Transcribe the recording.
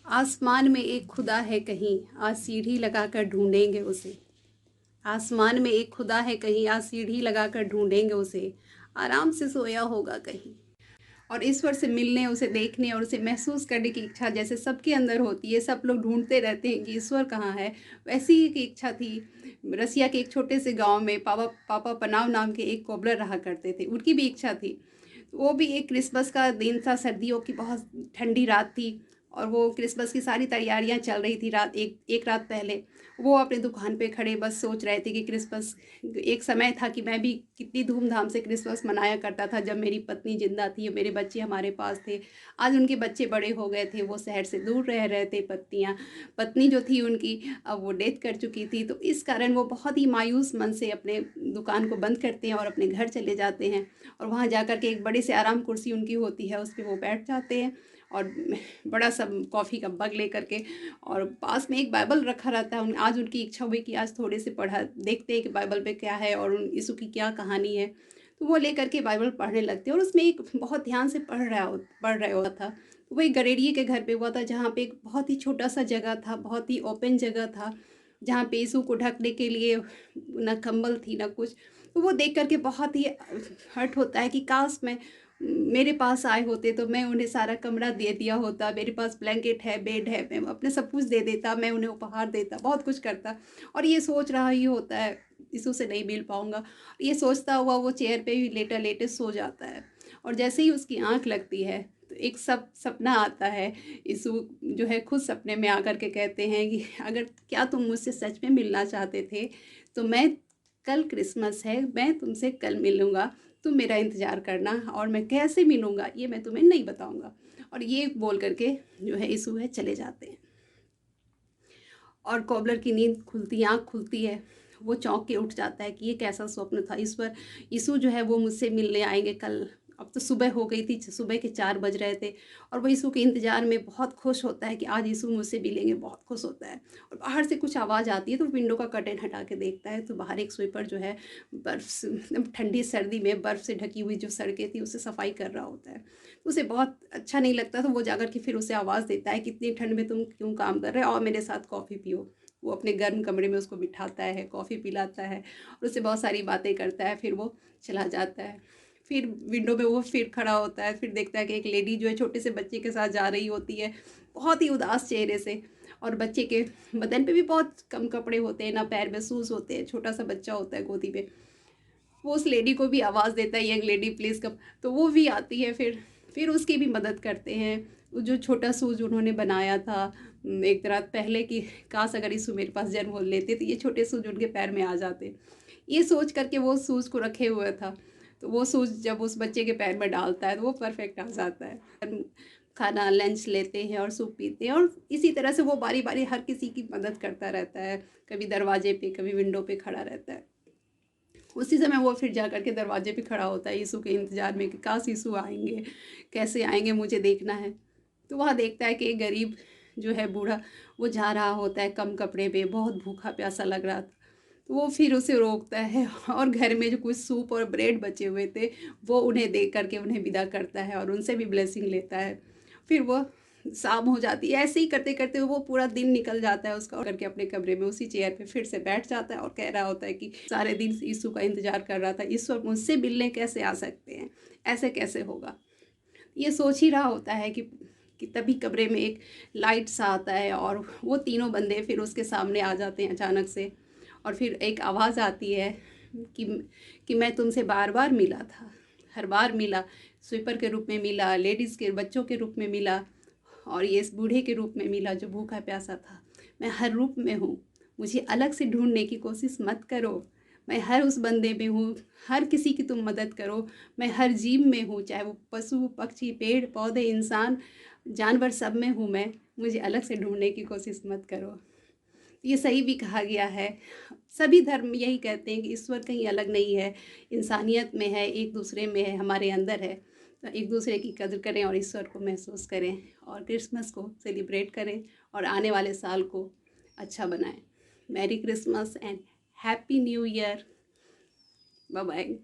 आसमान में एक खुदा है कहीं, आज सीढ़ी लगाकर ढूंढेंगे उसे। आसमान में एक खुदा है कहीं, आज सीढ़ी लगाकर ढूंढेंगे उसे। आराम से सोया होगा कहीं। और ईश्वर से मिलने, उसे देखने और उसे महसूस करने की इच्छा जैसे सबके अंदर होती है, सब लोग ढूंढते रहते हैं कि ईश्वर कहाँ है, वैसी ही की इच्छा थी। रसिया के एक छोटे से गांव में पापा पापा पनाव नाम के एक कोबलर रहा करते थे, उनकी भी इच्छा थी। वो भी एक क्रिसमस का दिन था, सर्दियों की बहुत ठंडी रात थी और वो क्रिसमस की सारी तैयारियां चल रही थी। रात एक रात पहले वो अपनी दुकान पे खड़े बस सोच रहे थे कि क्रिसमस, एक समय था कि मैं भी कितनी धूमधाम से क्रिसमस मनाया करता था जब मेरी पत्नी जिंदा थी, मेरे बच्चे हमारे पास थे। आज उनके बच्चे बड़े हो गए थे, वो शहर से दूर रह रहे थे। पत्नी जो थी उनकी, अब वो डेथ कर चुकी थी, तो इस कारण वो बहुत ही मायूस मन से अपने दुकान को बंद करते हैं और अपने घर चले जाते हैं। और वहाँ जाकर के एक बड़े से आराम कुर्सी उनकी होती है, उस पर वो बैठ जाते हैं और बड़ा सा कॉफ़ी का मग लेकर के, और पास में एक बाइबल रखा रहता है। आज उनकी इच्छा हुई कि आज थोड़े से पढ़ा देखते हैं कि बाइबल पे क्या है और यीशु की क्या कहानी है। तो वो लेकर के बाइबल पढ़ने लगते हैं और उसमें एक बहुत ध्यान से पढ़ रहे होता था। तो वो एक गरेड़िए के घर पे हुआ था, जहाँ पे एक बहुत ही छोटा सा जगह था, बहुत ही ओपन जगह था, जहाँ पे यीशु को ढकने के लिए न कंबल थी न कुछ। तो वो देख करके बहुत ही हर्ट होता है कि काश मैं मेरे पास आए होते तो मैं उन्हें सारा कमरा दे दिया होता, मेरे पास ब्लैंकेट है, बेड है, मैं अपने सब कुछ दे देता, मैं उन्हें उपहार देता, बहुत कुछ करता। और ये सोच रहा ही होता है यीशु से नहीं मिल पाऊंगा। ये सोचता हुआ वो चेयर पे ही लेटे लेटे सो जाता है। और जैसे ही उसकी आंख लगती है तो एक सपना आता है। यीशु जो है खुद सपने में आकर के कहते हैं कि अगर क्या तुम मुझसे सच में मिलना चाहते थे तो मैं, कल क्रिसमस है, मैं तुमसे कल मिलूँगा, तुम मेरा इंतज़ार करना, और मैं कैसे मिलूँगा ये मैं तुम्हें नहीं बताऊँगा। और ये बोल करके जो है यीशु है चले जाते हैं। और कॉबलर की नींद खुलती, आँख खुलती है, वो चौंक के उठ जाता है कि ये कैसा स्वप्न था। ईश्वर, यीशु जो है वो मुझसे मिलने आएंगे कल। अब तो सुबह हो गई थी, सुबह के 4 बज रहे थे और वो यीशु के इंतज़ार में बहुत खुश होता है कि आज यीशु मुझसे मिलेंगे, बहुत खुश होता है। और बाहर से कुछ आवाज़ आती है तो विंडो का कर्टेन हटा के देखता है तो बाहर एक स्वीपर जो है बर्फ़ से, एकदम ठंडी सर्दी में बर्फ़ से ढकी हुई जो सड़कें थी उससे सफाई कर रहा होता है। तो उसे बहुत अच्छा नहीं लगता, तो वो जाकर के फिर उसे आवाज़ देता है कि इतनी ठंड में तुम क्यों काम कर रहे हो, और मेरे साथ कॉफ़ी पियो। वो अपने गर्म कमरे में उसको बिठाता है, कॉफ़ी पिलाता है और उससे बहुत सारी बातें करता है, फिर वो चला जाता है। फिर विंडो में वो फिर खड़ा होता है, फिर देखता है कि एक लेडी जो है छोटे से बच्चे के साथ जा रही होती है, बहुत ही उदास चेहरे से, और बच्चे के बदन पे भी बहुत कम कपड़े होते हैं, ना पैर में शूज़ होते हैं, छोटा सा बच्चा होता है गोदी में। वो उस लेडी को भी आवाज़ देता है, यंग लेडी प्लीज़ कम, तो वो भी आती है। फिर उसकी भी मदद करते हैं। वो जो छोटा शूज़ उन्होंने बनाया था एक रात पहले कि काश अगर यीशु मेरे पास जन्म हो लेते तो ये छोटे शूज़ उनके पैर में आ जाते, ये सोच करके वो शूज़ को रखे हुए था। तो वो शूज़ जब उस बच्चे के पैर में डालता है तो वो परफेक्ट आ जाता है। खाना लंच लेते हैं और सूप पीते हैं, और इसी तरह से वो बारी बारी हर किसी की मदद करता रहता है, कभी दरवाजे पे कभी विंडो पे खड़ा रहता है। उसी समय वो फिर जा कर के दरवाजे पे खड़ा होता है यीशु के इंतज़ार में कि काश यीशु आएंगे, कैसे आएंगे, मुझे देखना है। तो वह देखता है कि एक गरीब जो है बूढ़ा, वो जा रहा होता है कम कपड़े पे, बहुत भूखा प्यासा लग रहा था। तो वो फिर उसे रोकता है और घर में जो कुछ सूप और ब्रेड बचे हुए थे वो उन्हें दे करके उन्हें विदा करता है और उनसे भी ब्लेसिंग लेता है। फिर वो शाम हो जाती है, ऐसे ही करते करते वो पूरा दिन निकल जाता है उसका, और करके अपने कमरे में उसी चेयर पे फिर से बैठ जाता है और कह रहा होता है कि सारे दिन यीशु का इंतजार कर रहा था, ईश्वर मुझसे मिलने कैसे आ सकते हैं, ऐसे कैसे होगा। ये सोच ही रहा होता है कि तभी कमरे में एक लाइट सा आता है और वो तीनों बंदे फिर उसके सामने आ जाते हैं अचानक से। और फिर एक आवाज़ आती है कि कि मैं तुमसे बार बार मिला था, हर बार मिला, स्वीपर के रूप में मिला, लेडीज़ के बच्चों के रूप में मिला, और ये इस बूढ़े के रूप में मिला जो भूखा प्यासा था। मैं हर रूप में हूँ, मुझे अलग से ढूंढने की कोशिश मत करो। मैं हर उस बंदे में हूँ, हर किसी की तुम मदद करो। मैं हर जीव में हूँ, चाहे वो पशु पक्षी पेड़ पौधे इंसान जानवर, सब में हूँ मैं। मुझे अलग से ढूंढने की कोशिश मत करो। ये सही भी कहा गया है। सभी धर्म यही कहते हैं कि ईश्वर कहीं अलग नहीं है, इंसानियत में है, एक दूसरे में है, हमारे अंदर है। तो एक दूसरे की कदर करें और ईश्वर को महसूस करें और क्रिसमस को सेलिब्रेट करें और आने वाले साल को अच्छा बनाएं। Merry Christmas and happy new year. Bye bye.